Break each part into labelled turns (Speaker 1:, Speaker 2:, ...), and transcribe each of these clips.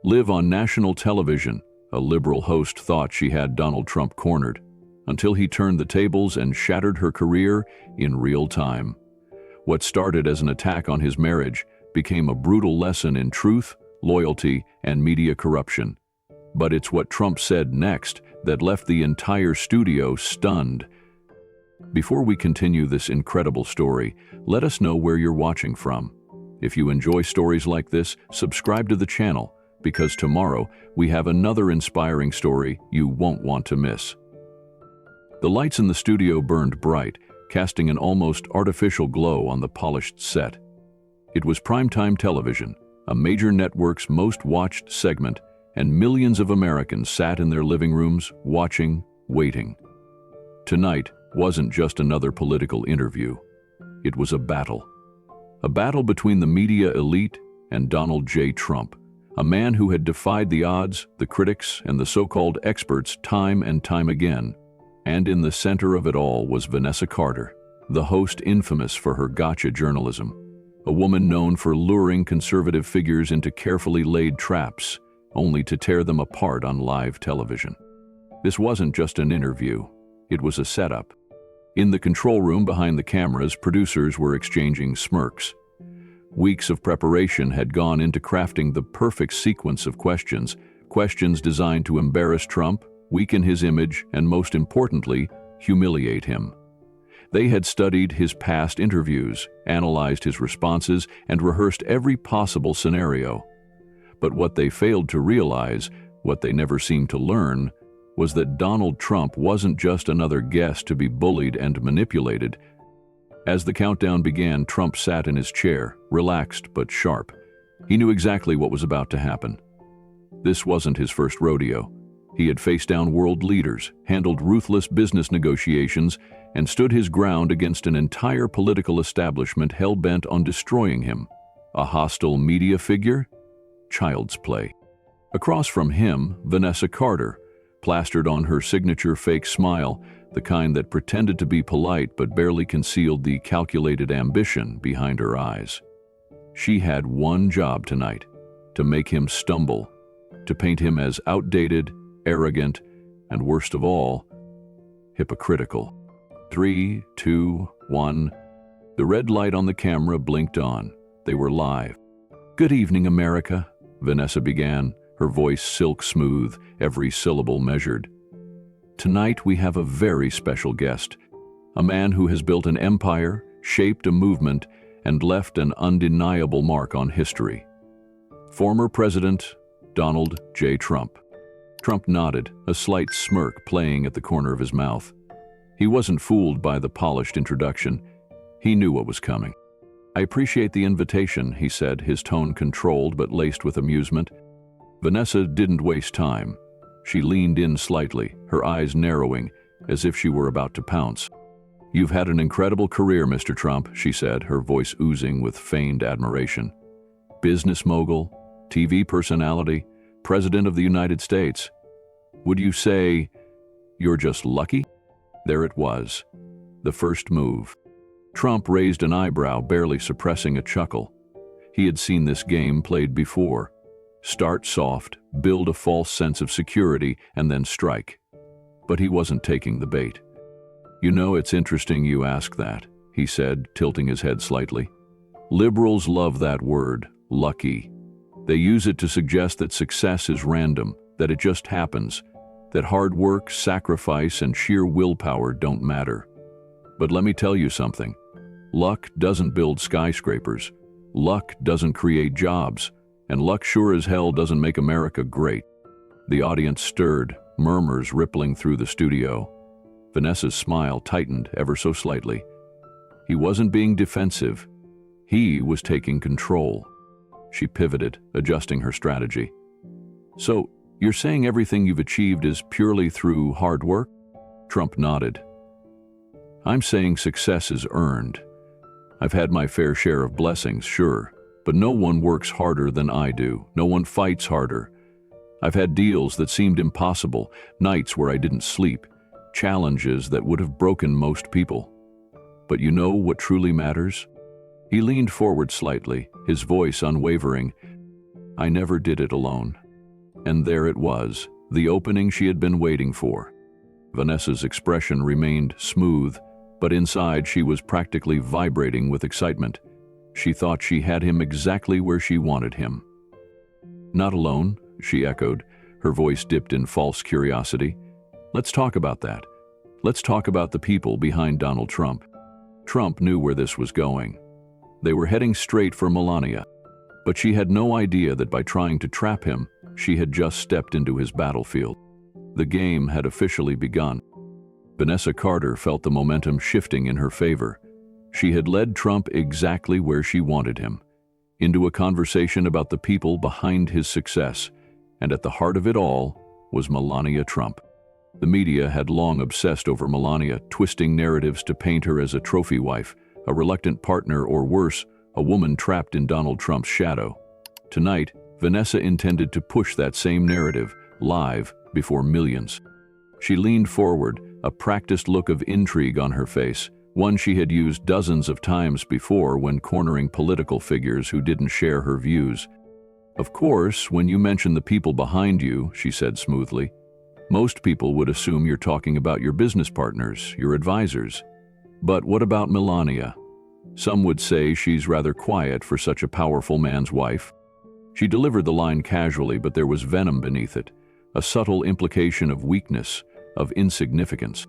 Speaker 1: live on national television. A liberal host thought she had Donald Trump cornered, until he turned the tables and shattered her career in real time. What started as an attack on his marriage became a brutal lesson in truth, loyalty, and media corruption. But it's what Trump said next that left the entire studio stunned. Before we continue this incredible story, let us know where you're watching from. If you enjoy stories like this, subscribe to the channel, because tomorrow we have another inspiring story you won't want to miss. The lights in the studio burned bright, casting an almost artificial glow on the polished set. It was primetime television, a major network's most watched segment, and millions of Americans sat in their living rooms, watching, waiting. Tonight wasn't just another political interview. It was a battle. A battle between the media elite and Donald J. Trump, a man who had defied the odds, the critics, and the so-called experts time and time again. And in the center of it all was Vanessa Carter, the host infamous for her gotcha journalism, a woman known for luring conservative figures into carefully laid traps, only to tear them apart on live television. This wasn't just an interview, it was a setup. In the control room behind the cameras, producers were exchanging smirks. Weeks of preparation had gone into crafting the perfect sequence of questions designed to embarrass Trump, weaken his image, and most importantly, humiliate him. They had studied his past interviews, analyzed his responses, and rehearsed every possible scenario. But what they failed to realize, what they never seemed to learn, was that Donald Trump wasn't just another guest to be bullied and manipulated. As the countdown began, Trump sat in his chair, relaxed but sharp. He knew exactly what was about to happen. This wasn't his first rodeo. He had faced down world leaders, handled ruthless business negotiations, and stood his ground against an entire political establishment hell-bent on destroying him. A hostile media figure? Child's play. Across from him, Vanessa Carter, plastered on her signature fake smile, the kind that pretended to be polite but barely concealed the calculated ambition behind her eyes. She had one job tonight: to make him stumble, to paint him as outdated, arrogant, and worst of all, hypocritical. 3, 2, 1. The red light on the camera blinked on. They were live. "Good evening, America," Vanessa began, her voice silk smooth, every syllable measured. "Tonight we have a very special guest, a man who has built an empire, shaped a movement, and left an undeniable mark on history. Former President Donald J. Trump." Trump nodded, a slight smirk playing at the corner of his mouth. He wasn't fooled by the polished introduction. He knew what was coming. "I appreciate the invitation," he said, his tone controlled but laced with amusement. Vanessa didn't waste time. She leaned in slightly, her eyes narrowing, as if she were about to pounce. "You've had an incredible career, Mr. Trump," she said, her voice oozing with feigned admiration. "Business mogul, TV personality, President of the United States. Would you say you're just lucky?" There it was, the first move. Trump raised an eyebrow, barely suppressing a chuckle. He had seen this game played before. Start soft, build a false sense of security, and then strike. But he wasn't taking the bait. "You know, it's interesting you ask that," he said, tilting his head slightly. "Liberals love that word, lucky. They use it to suggest that success is random, that it just happens, that hard work, sacrifice, and sheer willpower don't matter. But let me tell you something. Luck doesn't build skyscrapers. Luck doesn't create jobs. And luck sure as hell doesn't make America great." The audience stirred, murmurs rippling through the studio. Vanessa's smile tightened ever so slightly. He wasn't being defensive. He was taking control. She pivoted, adjusting her strategy. "So, you're saying everything you've achieved is purely through hard work?" Trump nodded. "I'm saying success is earned. I've had my fair share of blessings, sure. But no one works harder than I do. No one fights harder. I've had deals that seemed impossible, nights where I didn't sleep, challenges that would have broken most people. But you know what truly matters?" He leaned forward slightly, his voice unwavering. "I never did it alone. And there it was, the opening she had been waiting for. Vanessa's expression remained smooth, but inside she was practically vibrating with excitement. She thought she had him exactly where she wanted him. "Not alone," she echoed, her voice dipped in false curiosity. "Let's talk about that. Let's talk about the people behind Donald Trump." Trump knew where this was going. They were heading straight for Melania, but she had no idea that by trying to trap him, she had just stepped into his battlefield. The game had officially begun. Vanessa Carter felt the momentum shifting in her favor. She had led Trump exactly where she wanted him, into a conversation about the people behind his success, and at the heart of it all was Melania Trump. The media had long obsessed over Melania, twisting narratives to paint her as a trophy wife, a reluctant partner, or worse, a woman trapped in Donald Trump's shadow. Tonight, Vanessa intended to push that same narrative, live, before millions. She leaned forward, a practiced look of intrigue on her face, one she had used dozens of times before when cornering political figures who didn't share her views. "Of course, when you mention the people behind you," she said smoothly, "most people would assume you're talking about your business partners, your advisors. But what about Melania? Some would say she's rather quiet for such a powerful man's wife." She delivered the line casually, but there was venom beneath it, a subtle implication of weakness, of insignificance.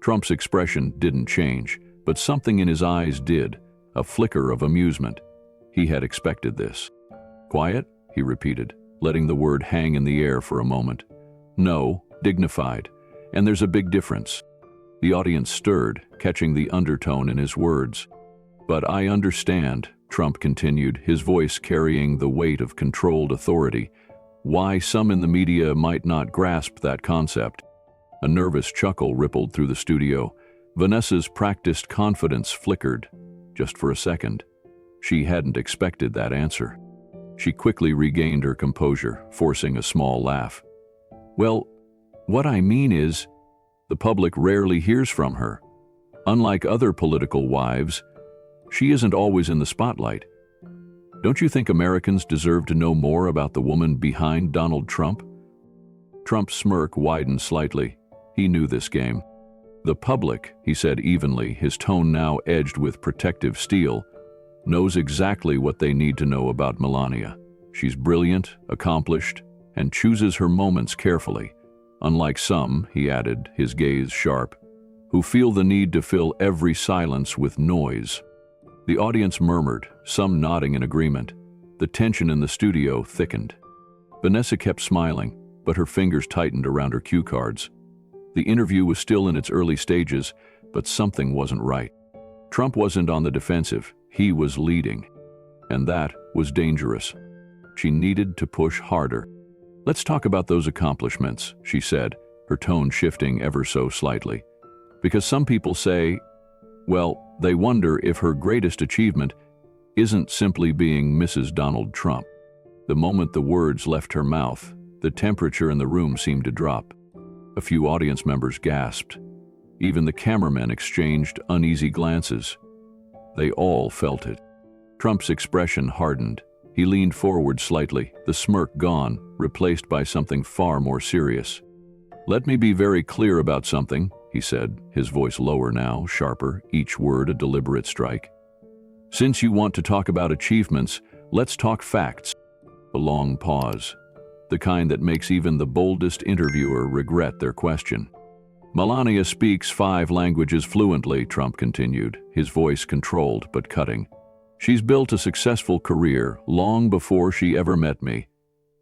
Speaker 1: Trump's expression didn't change, but something in his eyes did, a flicker of amusement. He had expected this. "Quiet?" he repeated, letting the word hang in the air for a moment. "No, dignified, and there's a big difference." The audience stirred, catching the undertone in his words. "But I understand," Trump continued, his voice carrying the weight of controlled authority, "why some in the media might not grasp that concept." A nervous chuckle rippled through the studio. Vanessa's practiced confidence flickered, just for a second. She hadn't expected that answer. She quickly regained her composure, forcing a small laugh. "Well, what I mean is, the public rarely hears from her. Unlike other political wives, she isn't always in the spotlight. Don't you think Americans deserve to know more about the woman behind Donald Trump?" Trump's smirk widened slightly. He knew this game. "The public," he said evenly, his tone now edged with protective steel, "knows exactly what they need to know about Melania. She's brilliant, accomplished, and chooses her moments carefully. Unlike some," he added, his gaze sharp, "who feel the need to fill every silence with noise." The audience murmured, some nodding in agreement. The tension in the studio thickened. Vanessa kept smiling, but her fingers tightened around her cue cards. The interview was still in its early stages, but something wasn't right. Trump wasn't on the defensive, he was leading. And that was dangerous. She needed to push harder. "Let's talk about those accomplishments," she said, her tone shifting ever so slightly. "Because some people say, well, they wonder if her greatest achievement isn't simply being Mrs. Donald Trump." The moment the words left her mouth, the temperature in the room seemed to drop. A few audience members gasped. Even the cameramen exchanged uneasy glances. They all felt it. Trump's expression hardened. He leaned forward slightly, the smirk gone, replaced by something far more serious. "Let me be very clear about something," he said, his voice lower now, sharper, each word a deliberate strike. "Since you want to talk about achievements, let's talk facts." A long pause, the kind that makes even the boldest interviewer regret their question. "Melania speaks 5 languages fluently," Trump continued, his voice controlled but cutting. "She's built a successful career long before she ever met me.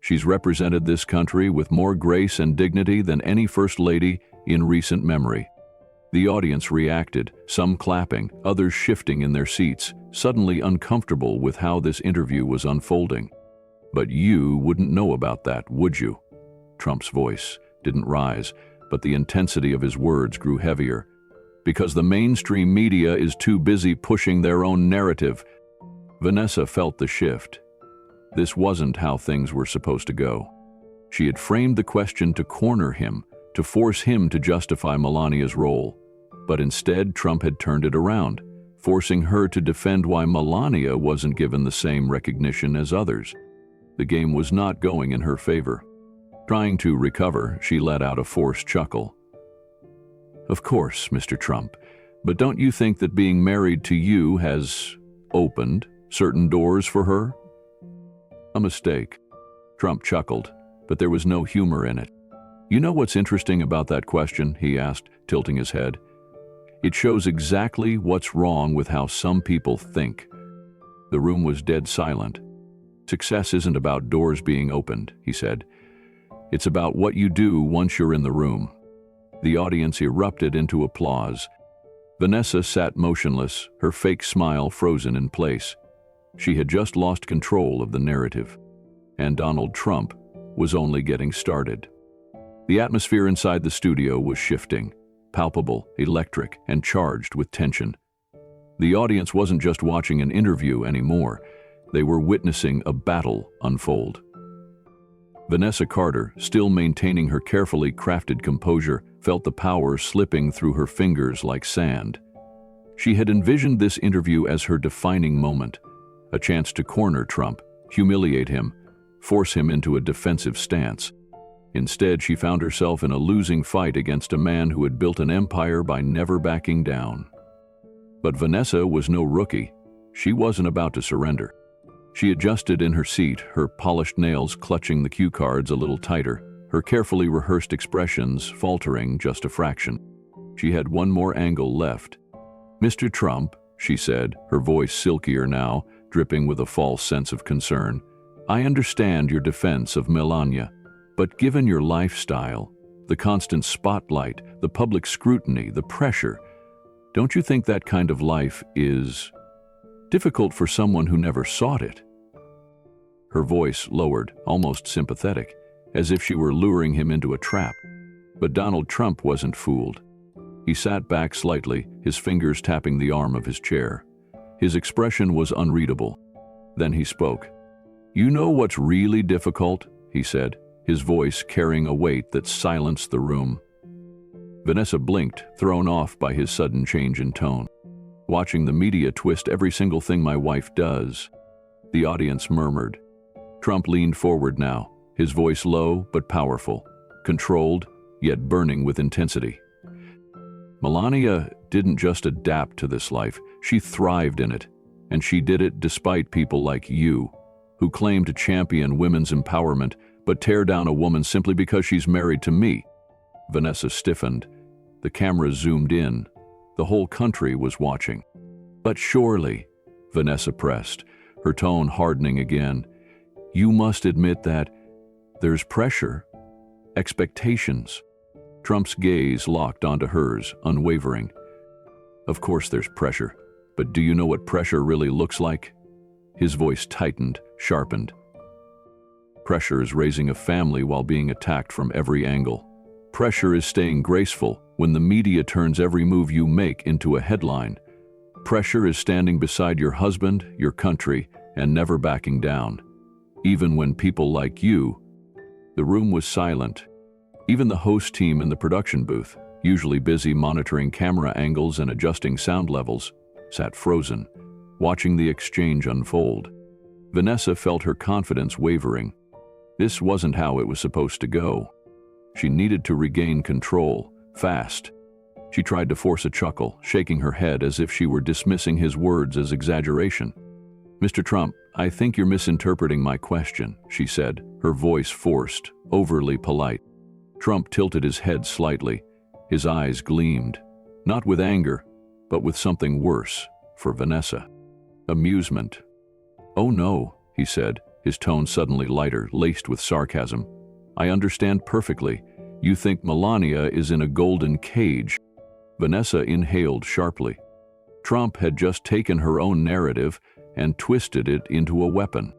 Speaker 1: She's represented this country with more grace and dignity than any first lady in recent memory." The audience reacted, some clapping, others shifting in their seats, suddenly uncomfortable with how this interview was unfolding. "But you wouldn't know about that, would you?" Trump's voice didn't rise, but the intensity of his words grew heavier. "Because the mainstream media is too busy pushing their own narrative." Vanessa felt the shift. This wasn't how things were supposed to go. She had framed the question to corner him, to force him to justify Melania's role. But instead, Trump had turned it around, forcing her to defend why Melania wasn't given the same recognition as others. The game was not going in her favor. Trying to recover, she let out a forced chuckle. Of course, Mr. Trump, but don't you think that being married to you has opened certain doors for her? A mistake. Trump chuckled, but there was no humor in it. You know what's interesting about that question? He asked, tilting his head. It shows exactly what's wrong with how some people think. The room was dead silent. Success isn't about doors being opened, he said. It's about what you do once you're in the room. The audience erupted into applause. Vanessa sat motionless, her fake smile frozen in place. She had just lost control of the narrative. And Donald Trump was only getting started. The atmosphere inside the studio was shifting, palpable, electric, and charged with tension. The audience wasn't just watching an interview anymore. They were witnessing a battle unfold. Vanessa Carter, still maintaining her carefully crafted composure, felt the power slipping through her fingers like sand. She had envisioned this interview as her defining moment, a chance to corner Trump, humiliate him, force him into a defensive stance. Instead, she found herself in a losing fight against a man who had built an empire by never backing down. But Vanessa was no rookie. She wasn't about to surrender. She adjusted in her seat, her polished nails clutching the cue cards a little tighter, her carefully rehearsed expressions faltering just a fraction. She had one more angle left. Mr. Trump, she said, her voice silkier now, dripping with a false sense of concern, I understand your defense of Melania, but given your lifestyle, the constant spotlight, the public scrutiny, the pressure, don't you think that kind of life is difficult for someone who never sought it? Her voice lowered, almost sympathetic, as if she were luring him into a trap. But Donald Trump wasn't fooled. He sat back slightly, his fingers tapping the arm of his chair. His expression was unreadable. Then he spoke. You know what's really difficult? He said, his voice carrying a weight that silenced the room. Vanessa blinked, thrown off by his sudden change in tone. Watching the media twist every single thing my wife does. The audience murmured. Trump leaned forward now, his voice low but powerful, controlled yet burning with intensity. Melania didn't just adapt to this life, she thrived in it, and she did it despite people like you, who claim to champion women's empowerment but tear down a woman simply because she's married to me. Vanessa stiffened. The camera zoomed in. The whole country was watching. But surely, Vanessa pressed, her tone hardening again, you must admit that there's pressure, expectations. Trump's gaze locked onto hers, unwavering. Of course there's pressure, but do you know what pressure really looks like? His voice tightened, sharpened. Pressure is raising a family while being attacked from every angle. Pressure is staying graceful when the media turns every move you make into a headline. Pressure is standing beside your husband, your country, and never backing down. Even when people like you. The room was silent. Even the host team in the production booth, usually busy monitoring camera angles and adjusting sound levels, sat frozen, watching the exchange unfold. Vanessa felt her confidence wavering. This wasn't how it was supposed to go. She needed to regain control, fast. She tried to force a chuckle, shaking her head as if she were dismissing his words as exaggeration. Mr. Trump, I think you're misinterpreting my question, she said, her voice forced, overly polite. Trump tilted his head slightly. His eyes gleamed, not with anger, but with something worse, for Vanessa. Amusement. Oh no, he said, his tone suddenly lighter, laced with sarcasm. I understand perfectly. You think Melania is in a golden cage. Vanessa inhaled sharply. Trump had just taken her own narrative and twisted it into a weapon.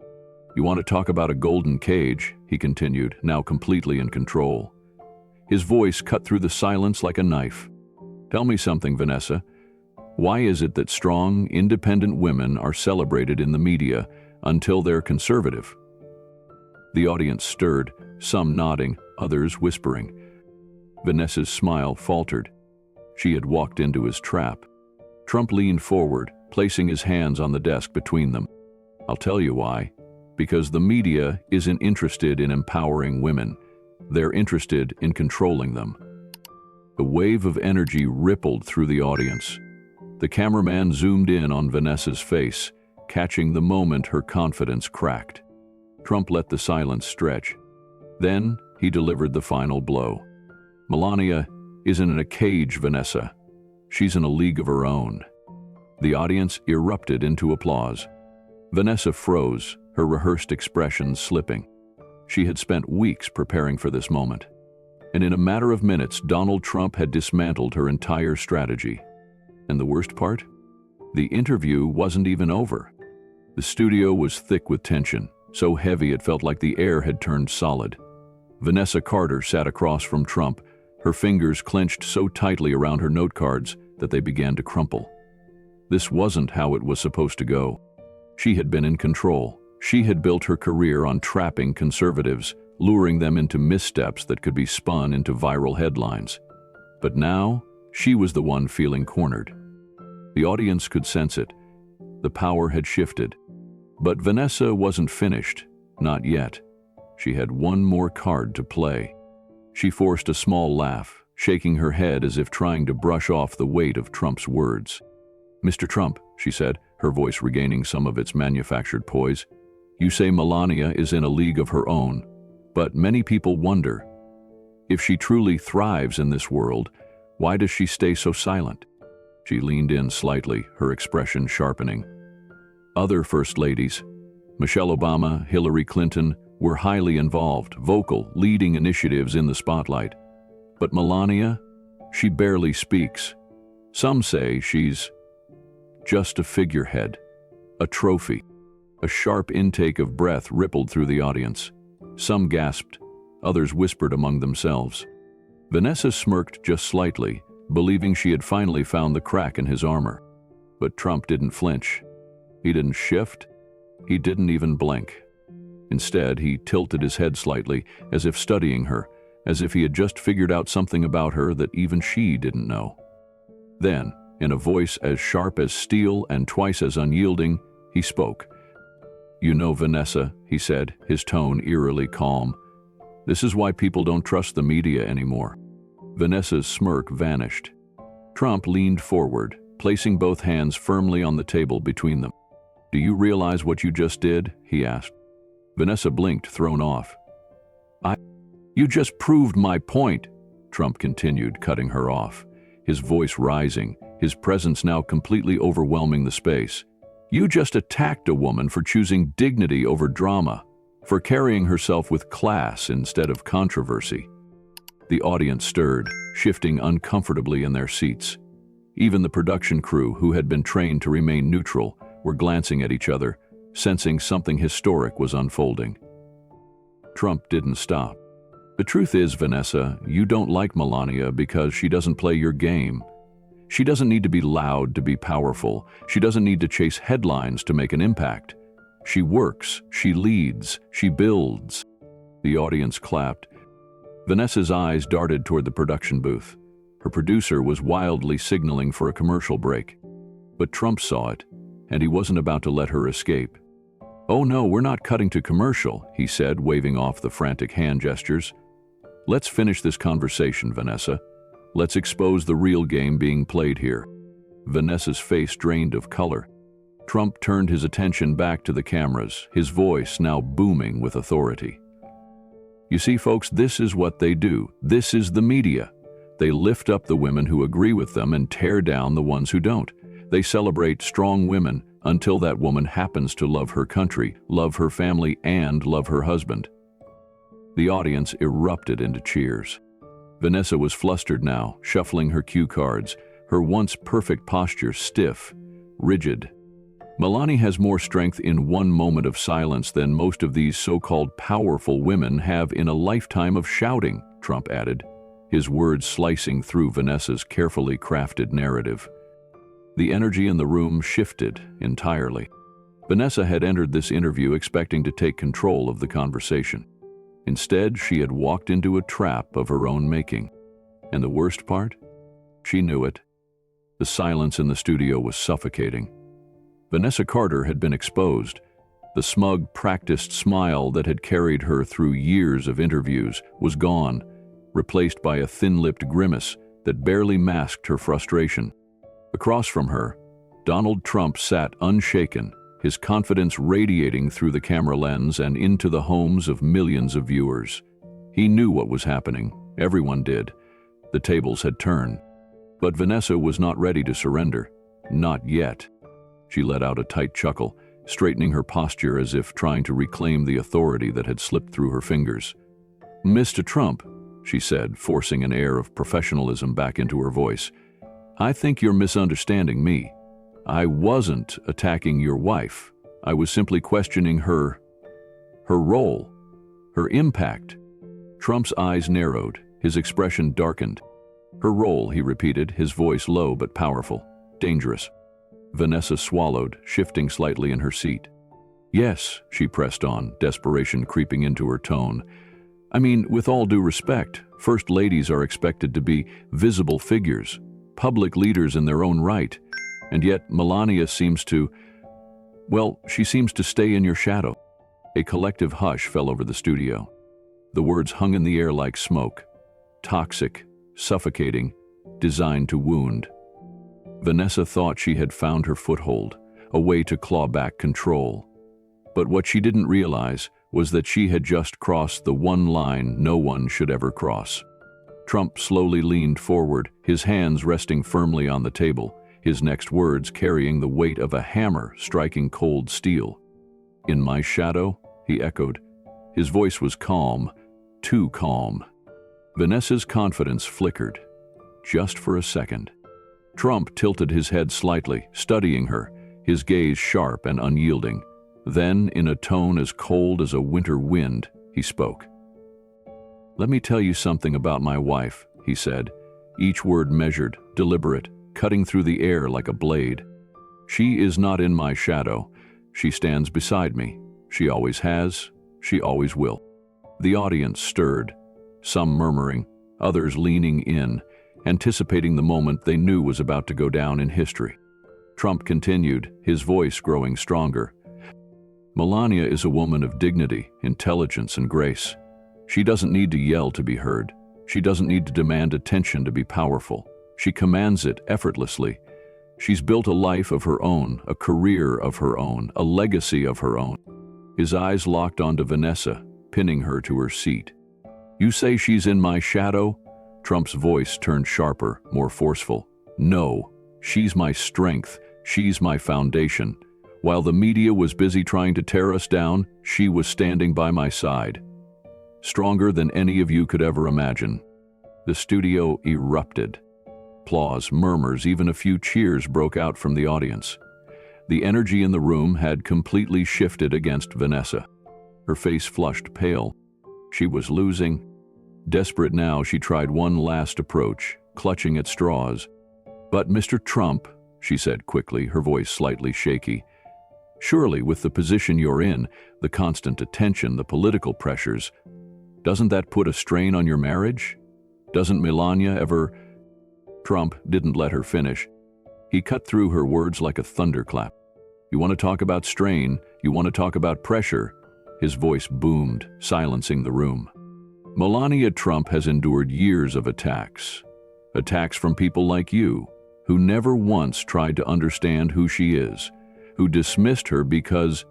Speaker 1: You want to talk about a golden cage, he continued, now completely in control. His voice cut through the silence like a knife. Tell me something, Vanessa. Why is it that strong, independent women are celebrated in the media until they're conservative? The audience stirred, some nodding, others whispering. Vanessa's smile faltered. She had walked into his trap. Trump leaned forward, placing his hands on the desk between them. I'll tell you why. Because the media isn't interested in empowering women. They're interested in controlling them. A wave of energy rippled through the audience. The cameraman zoomed in on Vanessa's face, catching the moment her confidence cracked. Trump let the silence stretch. Then he delivered the final blow. Melania isn't in a cage, Vanessa. She's in a league of her own. The audience erupted into applause. Vanessa froze, her rehearsed expressions slipping. She had spent weeks preparing for this moment. And in a matter of minutes, Donald Trump had dismantled her entire strategy. And the worst part? The interview wasn't even over. The studio was thick with tension, so heavy it felt like the air had turned solid. Vanessa Carter sat across from Trump, her fingers clenched so tightly around her note cards that they began to crumple. This wasn't how it was supposed to go. She had been in control. She had built her career on trapping conservatives, luring them into missteps that could be spun into viral headlines. But now, she was the one feeling cornered. The audience could sense it. The power had shifted. But Vanessa wasn't finished, not yet. She had one more card to play. She forced a small laugh, shaking her head as if trying to brush off the weight of Trump's words. "Mr. Trump," she said, her voice regaining some of its manufactured poise, "you say Melania is in a league of her own, but many people wonder, if she truly thrives in this world, why does she stay so silent?" She leaned in slightly, her expression sharpening. Other first ladies, Michelle Obama, Hillary Clinton, were highly involved, vocal, leading initiatives in the spotlight. But Melania, she barely speaks. Some say she's just a figurehead, a trophy. A sharp intake of breath rippled through the audience. Some gasped, others whispered among themselves. Vanessa smirked just slightly, believing she had finally found the crack in his armor. But Trump didn't flinch. He didn't shift. He didn't even blink. Instead, he tilted his head slightly, as if studying her, as if he had just figured out something about her that even she didn't know. Then, in a voice as sharp as steel and twice as unyielding, he spoke. "You know, Vanessa," he said, his tone eerily calm, "this is why people don't trust the media anymore." Vanessa's smirk vanished. Trump leaned forward, placing both hands firmly on the table between them. "Do you realize what you just did?" he asked. Vanessa blinked, thrown off. You just proved my point," Trump continued, cutting her off, his voice rising, his presence now completely overwhelming the space. "You just attacked a woman for choosing dignity over drama, for carrying herself with class instead of controversy." The audience stirred, shifting uncomfortably in their seats. Even the production crew, who had been trained to remain neutral, were glancing at each other, sensing something historic was unfolding. Trump didn't stop. "The truth is, Vanessa, you don't like Melania because she doesn't play your game. She doesn't need to be loud to be powerful. She doesn't need to chase headlines to make an impact. She works, she leads, she builds." The audience clapped. Vanessa's eyes darted toward the production booth. Her producer was wildly signaling for a commercial break. But Trump saw it, and he wasn't about to let her escape. "Oh no, we're not cutting to commercial," he said, waving off the frantic hand gestures. "Let's finish this conversation, Vanessa. Let's expose the real game being played here." Vanessa's face drained of color. Trump turned his attention back to the cameras, his voice now booming with authority. "You see, folks, this is what they do. This is the media. They lift up the women who agree with them and tear down the ones who don't. They celebrate strong women until that woman happens to love her country, love her family, and love her husband." The audience erupted into cheers. Vanessa was flustered now, shuffling her cue cards, her once perfect posture stiff, rigid. "Melania has more strength in one moment of silence than most of these so-called powerful women have in a lifetime of shouting," Trump added, his words slicing through Vanessa's carefully crafted narrative. The energy in the room shifted entirely. Vanessa had entered this interview expecting to take control of the conversation. Instead, she had walked into a trap of her own making. And the worst part? She knew it. The silence in the studio was suffocating. Vanessa Carter had been exposed. The smug, practiced smile that had carried her through years of interviews was gone, replaced by a thin-lipped grimace that barely masked her frustration. Across from her, Donald Trump sat unshaken, his confidence radiating through the camera lens and into the homes of millions of viewers. He knew what was happening. Everyone did. The tables had turned. But Vanessa was not ready to surrender. Not yet. She let out a tight chuckle, straightening her posture as if trying to reclaim the authority that had slipped through her fingers. "Mr. Trump," she said, forcing an air of professionalism back into her voice, "I think you're misunderstanding me. I wasn't attacking your wife. I was simply questioning her role, her impact." Trump's eyes narrowed, his expression darkened. "Her role," he repeated, his voice low but powerful. "Dangerous." Vanessa swallowed, shifting slightly in her seat. "Yes," she pressed on, desperation creeping into her tone. "I mean, with all due respect, first ladies are expected to be visible figures, public leaders in their own right. And yet Melania seems to, she seems to stay in your shadow." A collective hush fell over the studio. The words hung in the air like smoke. Toxic, suffocating, designed to wound. Vanessa thought she had found her foothold, a way to claw back control. But what she didn't realize was that she had just crossed the one line no one should ever cross. Trump slowly leaned forward, his hands resting firmly on the table, his next words carrying the weight of a hammer striking cold steel. "In my shadow?" he echoed. His voice was calm, too calm. Vanessa's confidence flickered, just for a second. Trump tilted his head slightly, studying her, his gaze sharp and unyielding. Then, in a tone as cold as a winter wind, he spoke. "Let me tell you something about my wife," he said, each word measured, deliberate, cutting through the air like a blade. "She is not in my shadow. She stands beside me. She always has. She always will." The audience stirred, some murmuring, others leaning in, anticipating the moment they knew was about to go down in history. Trump continued, his voice growing stronger. "Melania is a woman of dignity, intelligence, and grace. She doesn't need to yell to be heard. She doesn't need to demand attention to be powerful. She commands it effortlessly. She's built a life of her own, a career of her own, a legacy of her own." His eyes locked onto Vanessa, pinning her to her seat. "You say she's in my shadow?" Trump's voice turned sharper, more forceful. "No, she's my strength. She's my foundation. While the media was busy trying to tear us down, she was standing by my side. Stronger than any of you could ever imagine." The studio erupted. Applause, murmurs, even a few cheers broke out from the audience. The energy in the room had completely shifted against Vanessa. Her face flushed pale. She was losing. Desperate now, she tried one last approach, clutching at straws. "But Mr. Trump," she said quickly, her voice slightly shaky, "surely with the position you're in, the constant attention, the political pressures, doesn't that put a strain on your marriage? Doesn't Melania ever—" Trump didn't let her finish. He cut through her words like a thunderclap. "You want to talk about strain? You want to talk about pressure?" His voice boomed, silencing the room. "Melania Trump has endured years of attacks. Attacks from people like you, who never once tried to understand who she is, who dismissed her because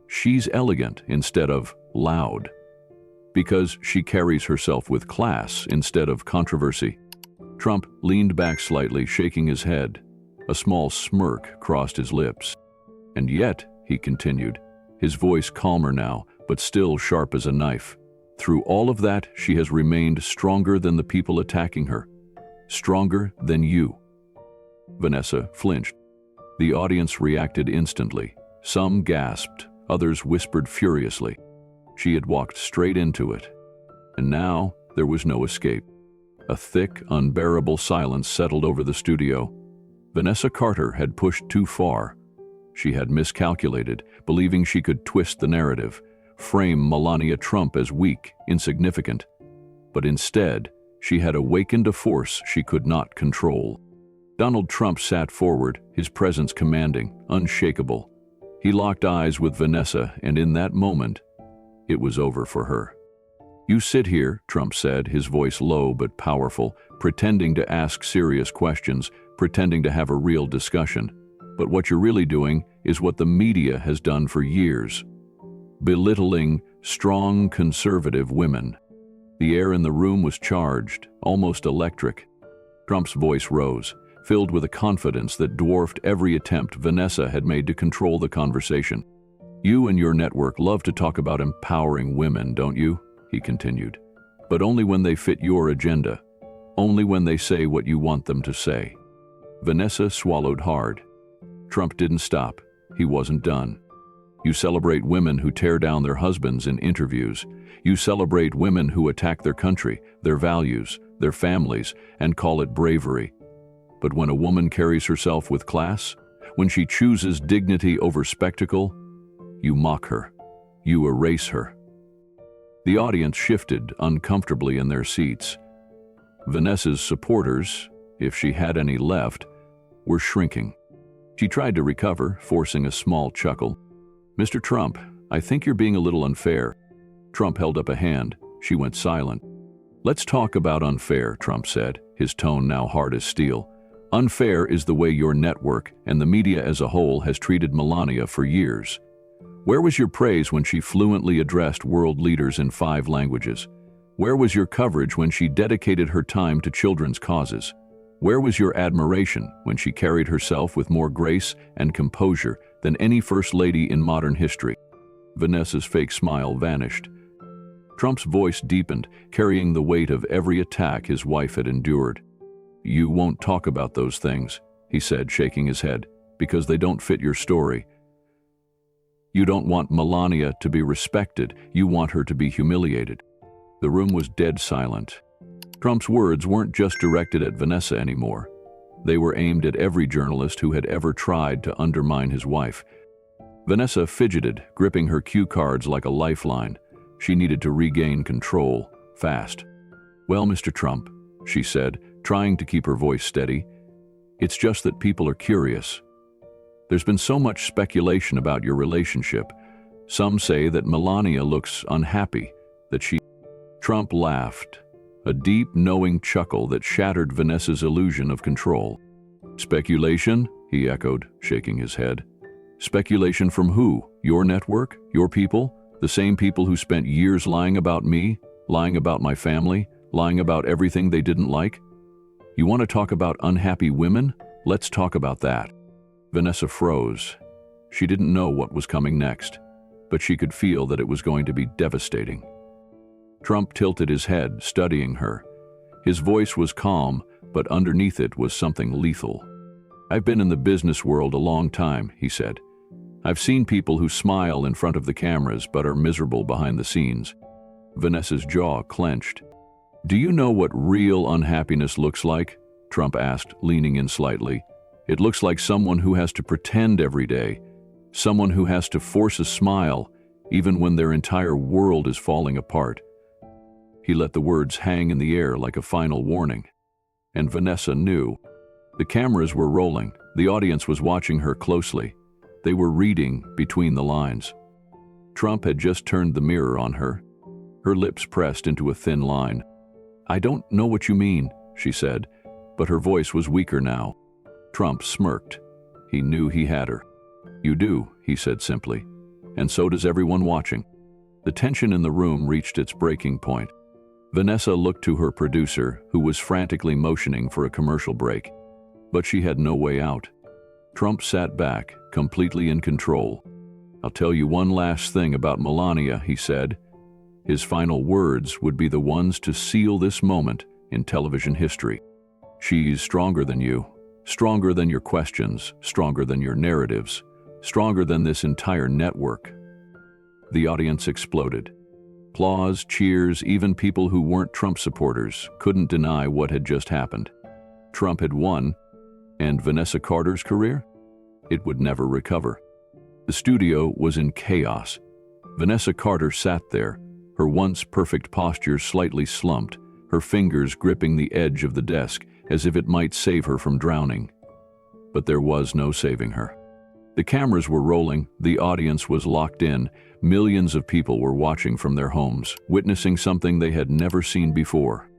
Speaker 1: she's elegant instead of loud, because she carries herself with class instead of controversy." Trump leaned back slightly, shaking his head. A small smirk crossed his lips. "And yet," he continued, his voice calmer now, but still sharp as a knife, "through all of that, she has remained stronger than the people attacking her. Stronger than you." Vanessa flinched. The audience reacted instantly. Some gasped, others whispered furiously. She had walked straight into it. And now there was no escape. A thick, unbearable silence settled over the studio. Vanessa Carter had pushed too far. She had miscalculated, believing she could twist the narrative, frame Melania Trump as weak, insignificant. But instead, she had awakened a force she could not control. Donald Trump sat forward, his presence commanding, unshakable. He locked eyes with Vanessa, and in that moment, it was over for her. "You sit here," Trump said, his voice low but powerful, pretending to ask serious questions, pretending to have a real discussion. "But what you're really doing is what the media has done for years. Belittling strong, conservative women." The air in the room was charged, almost electric. Trump's voice rose, filled with a confidence that dwarfed every attempt Vanessa had made to control the conversation. "You and your network love to talk about empowering women, don't you?" he continued. "But only when they fit your agenda. Only when they say what you want them to say." Vanessa swallowed hard. Trump didn't stop. He wasn't done. "You celebrate women who tear down their husbands in interviews. You celebrate women who attack their country, their values, their families, and call it bravery. But when a woman carries herself with class, when she chooses dignity over spectacle, you mock her. You erase her." The audience shifted uncomfortably in their seats. Vanessa's supporters, if she had any left, were shrinking. She tried to recover, forcing a small chuckle. "Mr. Trump, I think you're being a little unfair." Trump held up a hand. She went silent. "Let's talk about unfair," Trump said, his tone now hard as steel. "Unfair is the way your network and the media as a whole has treated Melania for years. Where was your praise when she fluently addressed world leaders in 5 languages? Where was your coverage when she dedicated her time to children's causes? Where was your admiration when she carried herself with more grace and composure than any first lady in modern history?" Vanessa's fake smile vanished. Trump's voice deepened, carrying the weight of every attack his wife had endured. "You won't talk about those things," he said, shaking his head, "because they don't fit your story. You don't want Melania to be respected, you want her to be humiliated." The room was dead silent. Trump's words weren't just directed at Vanessa anymore. They were aimed at every journalist who had ever tried to undermine his wife. Vanessa fidgeted, gripping her cue cards like a lifeline. She needed to regain control, fast. "Well, Mr. Trump," she said, trying to keep her voice steady, "it's just that people are curious. There's been so much speculation about your relationship. Some say that Melania looks unhappy, that she—" Trump laughed, a deep, knowing chuckle that shattered Vanessa's illusion of control. "Speculation?" he echoed, shaking his head. "Speculation from who? Your network? Your people? The same people who spent years lying about me, lying about my family, lying about everything they didn't like? You want to talk about unhappy women? Let's talk about that." Vanessa froze. She didn't know what was coming next, but she could feel that it was going to be devastating. Trump tilted his head, studying her. His voice was calm, but underneath it was something lethal. "I've been in the business world a long time," he said. "I've seen people who smile in front of the cameras but are miserable behind the scenes." Vanessa's jaw clenched. "Do you know what real unhappiness looks like?" Trump asked, leaning in slightly. "It looks like someone who has to pretend every day, someone who has to force a smile, even when their entire world is falling apart." He let the words hang in the air like a final warning. And Vanessa knew. The cameras were rolling. The audience was watching her closely. They were reading between the lines. Trump had just turned the mirror on her. Her lips pressed into a thin line. "I don't know what you mean," she said, but her voice was weaker now. Trump smirked. He knew he had her. "You do," he said simply, "and so does everyone watching." The tension in the room reached its breaking point. Vanessa looked to her producer, who was frantically motioning for a commercial break. But she had no way out. Trump sat back, completely in control. "I'll tell you one last thing about Melania," he said. His final words would be the ones to seal this moment in television history. "She's stronger than you, stronger than your questions, stronger than your narratives, stronger than this entire network." The audience exploded. Applause, cheers, even people who weren't Trump supporters couldn't deny what had just happened. Trump had won, and Vanessa Carter's career? It would never recover. The studio was in chaos. Vanessa Carter sat there, her once perfect posture slightly slumped, her fingers gripping the edge of the desk as if it might save her from drowning. But there was no saving her. The cameras were rolling, the audience was locked in, millions of people were watching from their homes, witnessing something they had never seen before.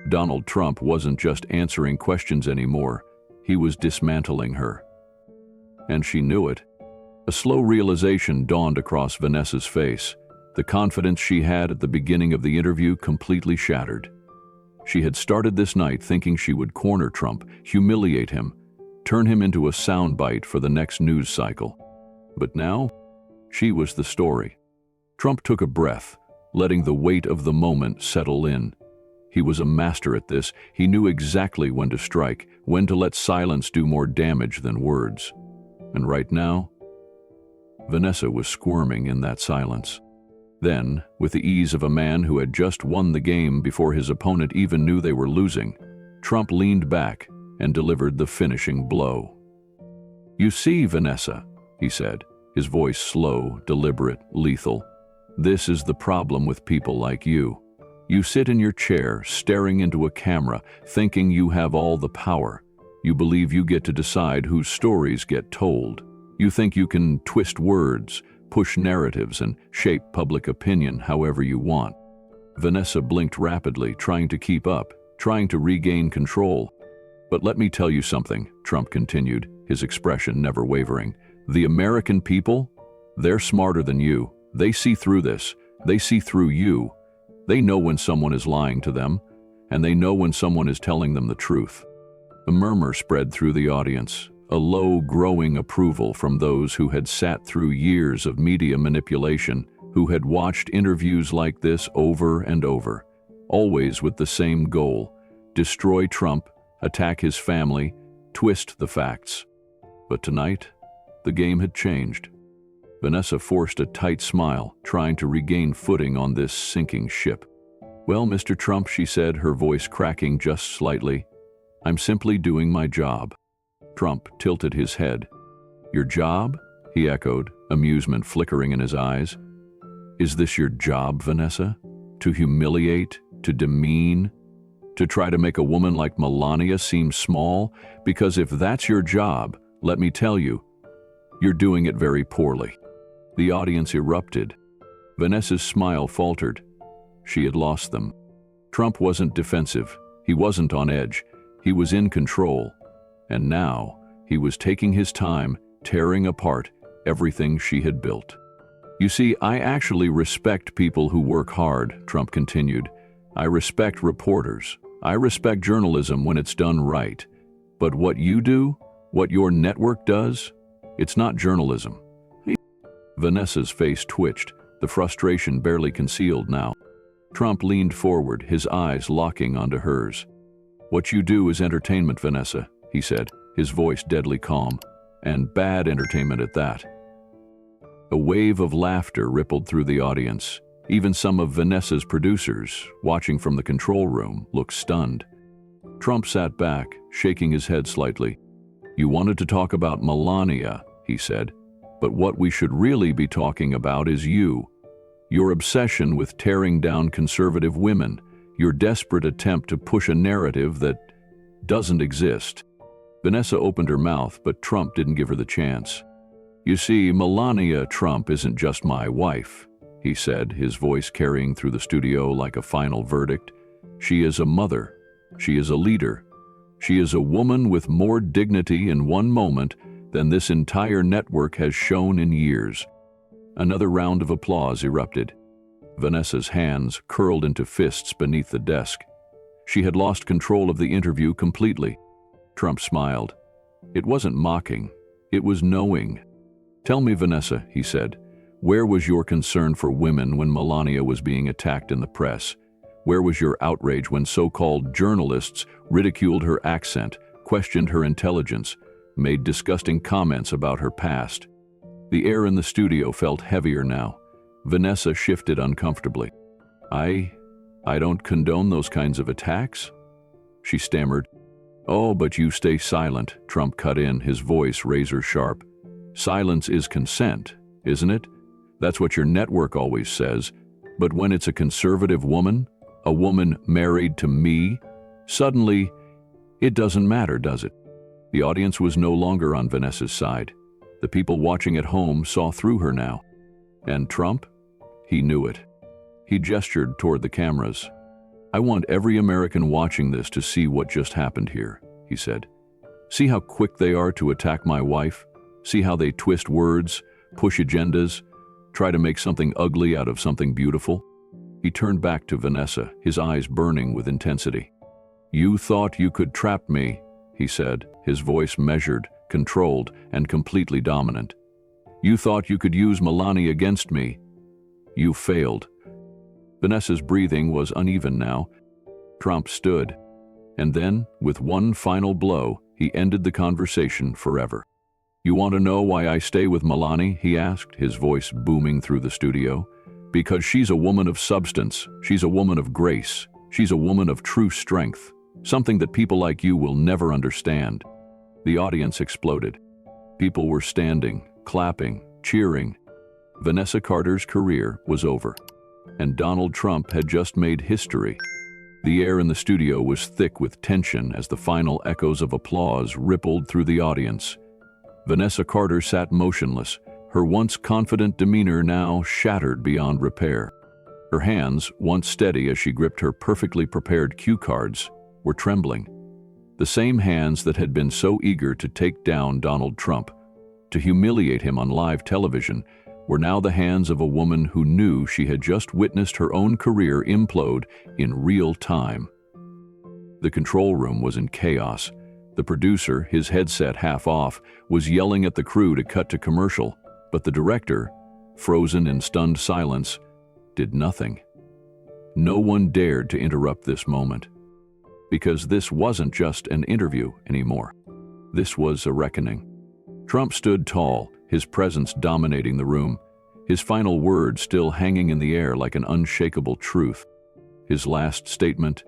Speaker 1: Donald Trump wasn't just answering questions anymore, he was dismantling her. And she knew it. A slow realization dawned across Vanessa's face. The confidence she had at the beginning of the interview completely shattered. She had started this night thinking she would corner Trump, humiliate him, turn him into a soundbite for the next news cycle. But now, she was the story. Trump took a breath, letting the weight of the moment settle in. He was a master at this. He knew exactly when to strike, when to let silence do more damage than words. And right now, Vanessa was squirming in that silence. Then, with the ease of a man who had just won the game before his opponent even knew they were losing, Trump leaned back and delivered the finishing blow. "You see, Vanessa," he said, his voice slow, deliberate, lethal. "This is the problem with people like you. You sit in your chair, staring into a camera, thinking you have all the power. You believe you get to decide whose stories get told. You think you can twist words, push narratives, and shape public opinion however you want." Vanessa blinked rapidly, trying to keep up, trying to regain control. "But let me tell you something," Trump continued, his expression never wavering. "The American people, they're smarter than you. They see through this. They see through you. They know when someone is lying to them, and they know when someone is telling them the truth." A murmur spread through the audience, a low, growing approval from those who had sat through years of media manipulation, who had watched interviews like this over and over, always with the same goal: destroy Trump, attack his family, twist the facts. But tonight, the game had changed. Vanessa forced a tight smile, trying to regain footing on this sinking ship. "Well, Mr. Trump," she said, her voice cracking just slightly, "I'm simply doing my job." Trump tilted his head. "Your job?" he echoed, amusement flickering in his eyes. "Is this your job, Vanessa? To humiliate, to demean, to try to make a woman like Melania seem small? Because if that's your job, let me tell you, you're doing it very poorly." The audience erupted. Vanessa's smile faltered. She had lost them. Trump wasn't defensive. He wasn't on edge. He was in control. And now, he was taking his time, tearing apart everything she had built. "You see, I actually respect people who work hard," Trump continued. "I respect reporters. I respect journalism when it's done right. But what you do, what your network does, it's not journalism." Vanessa's face twitched, the frustration barely concealed now. Trump leaned forward, his eyes locking onto hers. "What you do is entertainment, Vanessa," he said, his voice deadly calm, "and bad entertainment at that." A wave of laughter rippled through the audience. Even some of Vanessa's producers, watching from the control room, looked stunned. Trump sat back, shaking his head slightly. "You wanted to talk about Melania," he said, "but what we should really be talking about is you. Your obsession with tearing down conservative women, your desperate attempt to push a narrative that doesn't exist." Vanessa opened her mouth, but Trump didn't give her the chance. "You see, Melania Trump isn't just my wife," he said, his voice carrying through the studio like a final verdict. "She is a mother. She is a leader. She is a woman with more dignity in one moment than this entire network has shown in years." Another round of applause erupted. Vanessa's hands curled into fists beneath the desk. She had lost control of the interview completely. Trump smiled. It wasn't mocking. It was knowing. "Tell me, Vanessa," he said, "where was your concern for women when Melania was being attacked in the press? Where was your outrage when so-called journalists ridiculed her accent, questioned her intelligence, made disgusting comments about her past?" The air in the studio felt heavier now. Vanessa shifted uncomfortably. I don't condone those kinds of attacks," she stammered. "Oh, but you stay silent," Trump cut in, his voice razor sharp. "Silence is consent, isn't it? That's what your network always says. But when it's a conservative woman, a woman married to me, suddenly it doesn't matter, does it?" The audience was no longer on Vanessa's side. The people watching at home saw through her now. And Trump? He knew it. He gestured toward the cameras. "I want every American watching this to see what just happened here," he said. "See how quick they are to attack my wife? See how they twist words, push agendas, try to make something ugly out of something beautiful?" He turned back to Vanessa, his eyes burning with intensity. "You thought you could trap me," he said, his voice measured, controlled, and completely dominant. "You thought you could use Melania against me. You failed." Vanessa's breathing was uneven now. Trump stood, and then, with one final blow, he ended the conversation forever. "You want to know why I stay with Melania?" he asked, his voice booming through the studio. "Because she's a woman of substance. She's a woman of grace. She's a woman of true strength. Something that people like you will never understand." The audience exploded. People were standing, clapping, cheering. Vanessa Carter's career was over, and Donald Trump had just made history. The air in the studio was thick with tension as the final echoes of applause rippled through the audience. Vanessa Carter sat motionless, her once confident demeanor now shattered beyond repair. Her hands, once steady as she gripped her perfectly prepared cue cards, were trembling. The same hands that had been so eager to take down Donald Trump, to humiliate him on live television, were now the hands of a woman who knew she had just witnessed her own career implode in real time. The control room was in chaos. The producer, his headset half off, was yelling at the crew to cut to commercial, but the director, frozen in stunned silence, did nothing. No one dared to interrupt this moment, because this wasn't just an interview anymore. This was a reckoning. Trump stood tall, his presence dominating the room, his final words still hanging in the air like an unshakable truth. His last statement,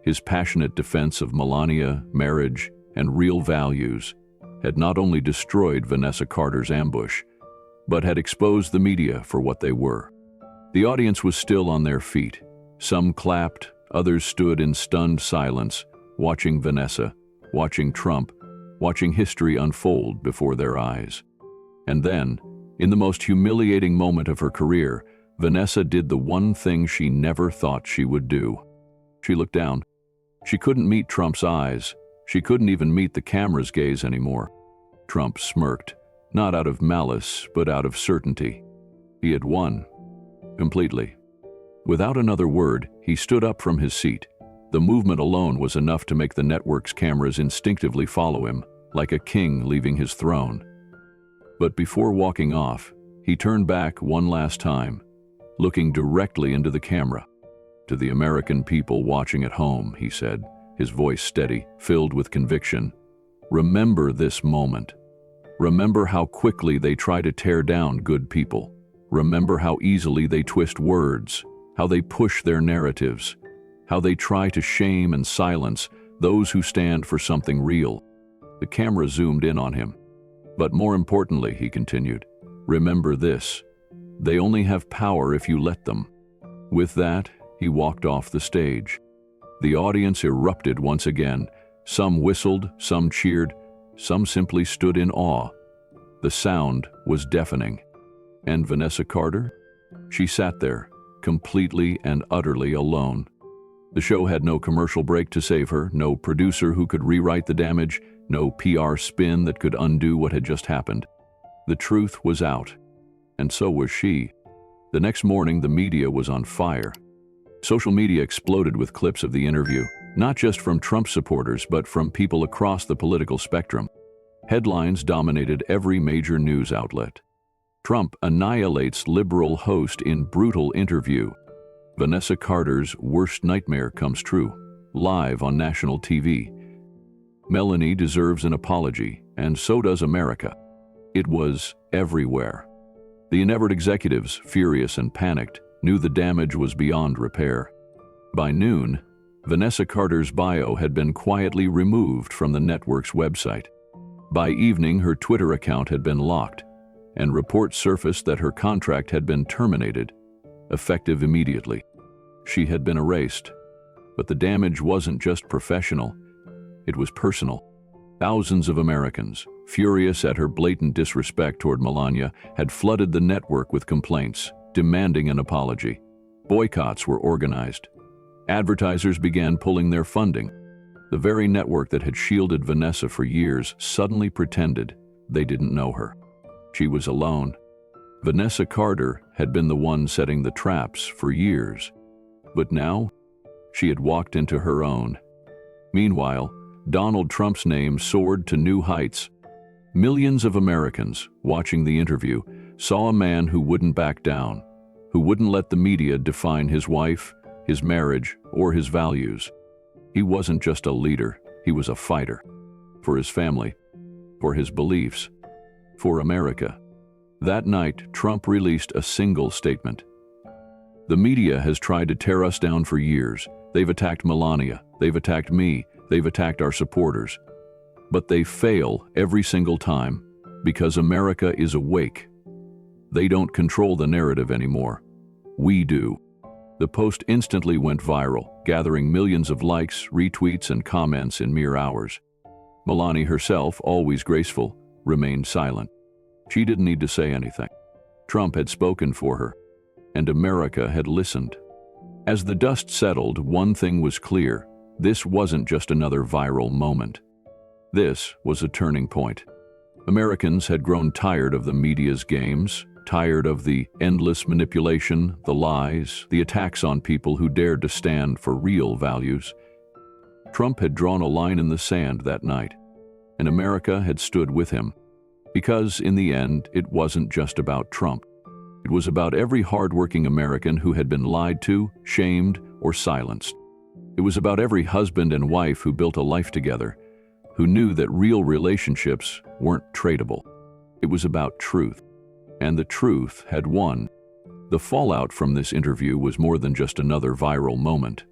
Speaker 1: his passionate defense of Melania, marriage, and real values, had not only destroyed Vanessa Carter's ambush, but had exposed the media for what they were. The audience was still on their feet. Some clapped, others stood in stunned silence, watching Vanessa, watching Trump, watching history unfold before their eyes. And then, in the most humiliating moment of her career, Vanessa did the one thing she never thought she would do. She looked down. She couldn't meet Trump's eyes. She couldn't even meet the camera's gaze anymore. Trump smirked, not out of malice, but out of certainty. He had won. Completely. Without another word, he stood up from his seat. The movement alone was enough to make the network's cameras instinctively follow him, like a king leaving his throne. But before walking off, he turned back one last time, looking directly into the camera. "To the American people watching at home," he said, his voice steady, filled with conviction, "remember this moment. Remember how quickly they try to tear down good people. Remember how easily they twist words, how they push their narratives, how they try to shame and silence those who stand for something real." The camera zoomed in on him. "But more importantly," he continued, "remember this. They only have power if you let them." With that, he walked off the stage. The audience erupted once again. Some whistled, some cheered, some simply stood in awe. The sound was deafening. And Vanessa Carter? She sat there, completely and utterly alone. The show had no commercial break to save her, no producer who could rewrite the damage, no PR spin that could undo what had just happened. The truth was out, and so was she. The next morning, the media was on fire. Social media exploded with clips of the interview, not just from Trump supporters, but from people across the political spectrum. Headlines dominated every major news outlet. "Trump annihilates liberal host in brutal interview. Vanessa Carter's worst nightmare comes true," live on national TV. "Melania deserves an apology, and so does America." It was everywhere. The enamored executives, furious and panicked, knew the damage was beyond repair. By noon, Vanessa Carter's bio had been quietly removed from the network's website. By evening, her Twitter account had been locked, and reports surfaced that her contract had been terminated, effective immediately. She had been erased. But the damage wasn't just professional, it was personal. Thousands of Americans, furious at her blatant disrespect toward Melania, had flooded the network with complaints, demanding an apology. Boycotts were organized. Advertisers began pulling their funding. The very network that had shielded Vanessa for years suddenly pretended they didn't know her. She was alone. Vanessa Carter had been the one setting the traps for years. But now, she had walked into her own. Meanwhile, Donald Trump's name soared to new heights. Millions of Americans, watching the interview, saw a man who wouldn't back down, who wouldn't let the media define his wife, his marriage, or his values. He wasn't just a leader, he was a fighter. For his family, for his beliefs, for America. That night, Trump released a single statement. The media has tried to tear us down for years. They've attacked Melania, they've attacked me, they've attacked our supporters. But they fail every single time because America is awake. They don't control the narrative anymore. We do. The post instantly went viral, gathering millions of likes, retweets, and comments in mere hours. Melania herself, always graceful, remained silent. She didn't need to say anything. Trump had spoken for her, and America had listened. As the dust settled, one thing was clear. This wasn't just another viral moment. This was a turning point. Americans had grown tired of the media's games, tired of the endless manipulation, the lies, the attacks on people who dared to stand for real values. Trump had drawn a line in the sand that night, and America had stood with him. Because in the end, it wasn't just about Trump. It was about every hardworking American who had been lied to, shamed, or silenced. It was about every husband and wife who built a life together, who knew that real relationships weren't tradable. It was about truth. And the truth had won. The fallout from this interview was more than just another viral moment.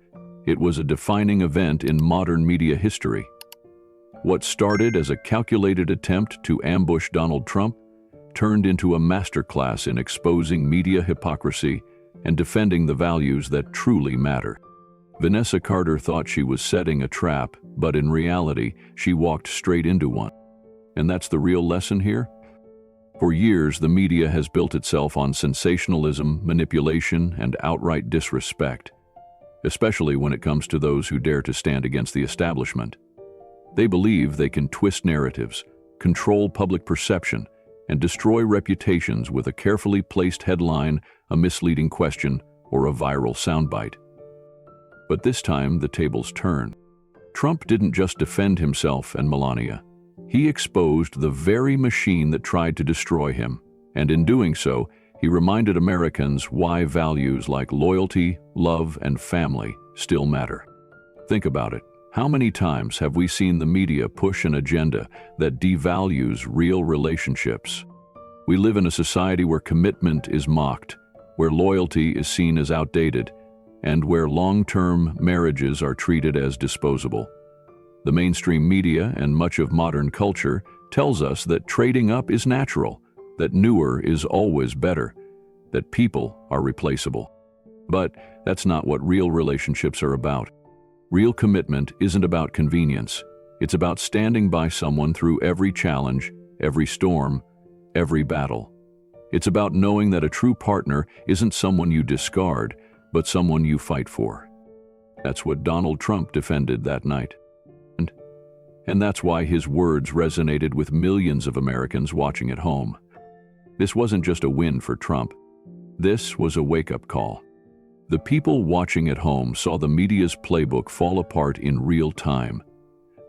Speaker 1: It was a defining event in modern media history. What started as a calculated attempt to ambush Donald Trump turned into a masterclass in exposing media hypocrisy and defending the values that truly matter. Vanessa Carter thought she was setting a trap, but in reality, she walked straight into one. And that's the real lesson here? For years, the media has built itself on sensationalism, manipulation, and outright disrespect, especially when it comes to those who dare to stand against the establishment. They believe they can twist narratives, control public perception, and destroy reputations with a carefully placed headline, a misleading question, or a viral soundbite. But this time, the tables turned. Trump didn't just defend himself and Melania. He exposed the very machine that tried to destroy him, and in doing so, he reminded Americans why values like loyalty, love, and family still matter. Think about it. How many times have we seen the media push an agenda that devalues real relationships? We live in a society where commitment is mocked, where loyalty is seen as outdated, and where long-term marriages are treated as disposable. The mainstream media and much of modern culture tells us that trading up is natural, that newer is always better, that people are replaceable. But that's not what real relationships are about. Real commitment isn't about convenience. It's about standing by someone through every challenge, every storm, every battle. It's about knowing that a true partner isn't someone you discard, but someone you fight for. That's what Donald Trump defended that night. And that's why his words resonated with millions of Americans watching at home. This wasn't just a win for Trump. This was a wake-up call. The people watching at home saw the media's playbook fall apart in real time.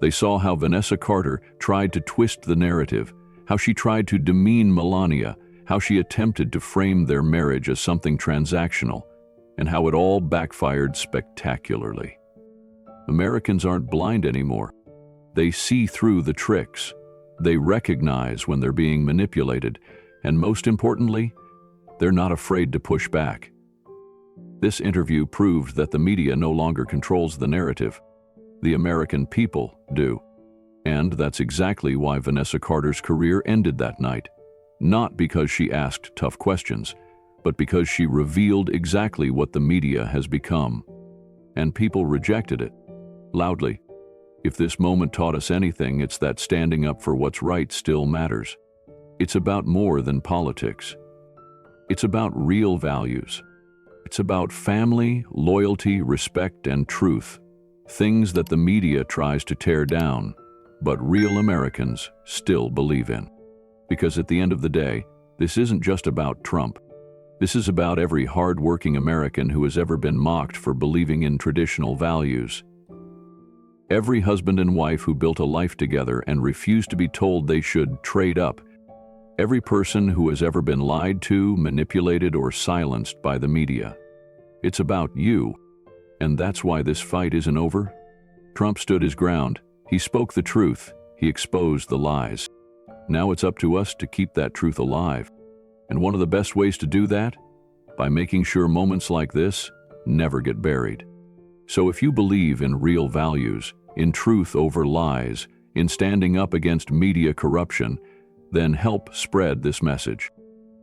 Speaker 1: They saw how Vanessa Carter tried to twist the narrative, how she tried to demean Melania, how she attempted to frame their marriage as something transactional, and how it all backfired spectacularly. Americans aren't blind anymore. They see through the tricks. They recognize when they're being manipulated, and most importantly, they're not afraid to push back. This interview proved that the media no longer controls the narrative. The American people do. And that's exactly why Vanessa Carter's career ended that night. Not because she asked tough questions, but because she revealed exactly what the media has become. And people rejected it, loudly. If this moment taught us anything, it's that standing up for what's right still matters. It's about more than politics. It's about real values. It's about family, loyalty, respect, and truth. Things that the media tries to tear down, but real Americans still believe in. Because at the end of the day, this isn't just about Trump. This is about every hard-working American who has ever been mocked for believing in traditional values. Every husband and wife who built a life together and refused to be told they should trade up. Every person who has ever been lied to, manipulated, or silenced by the media. It's about you, and that's why this fight isn't over. Trump stood his ground. He spoke the truth. He exposed the lies. Now it's up to us to keep that truth alive. And one of the best ways to do that? By making sure moments like this never get buried. So if you believe in real values, in truth over lies, in standing up against media corruption, then help spread this message.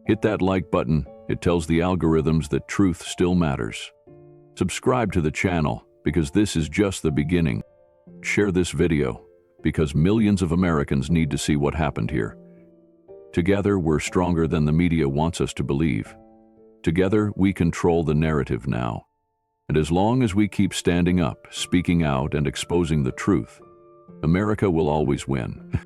Speaker 1: Hit that like button. It tells the algorithms that truth still matters. Subscribe to the channel, because this is just the beginning. Share this video, because millions of Americans need to see what happened here. Together, we're stronger than the media wants us to believe. Together, we control the narrative now. And as long as we keep standing up, speaking out, and exposing the truth, America will always win.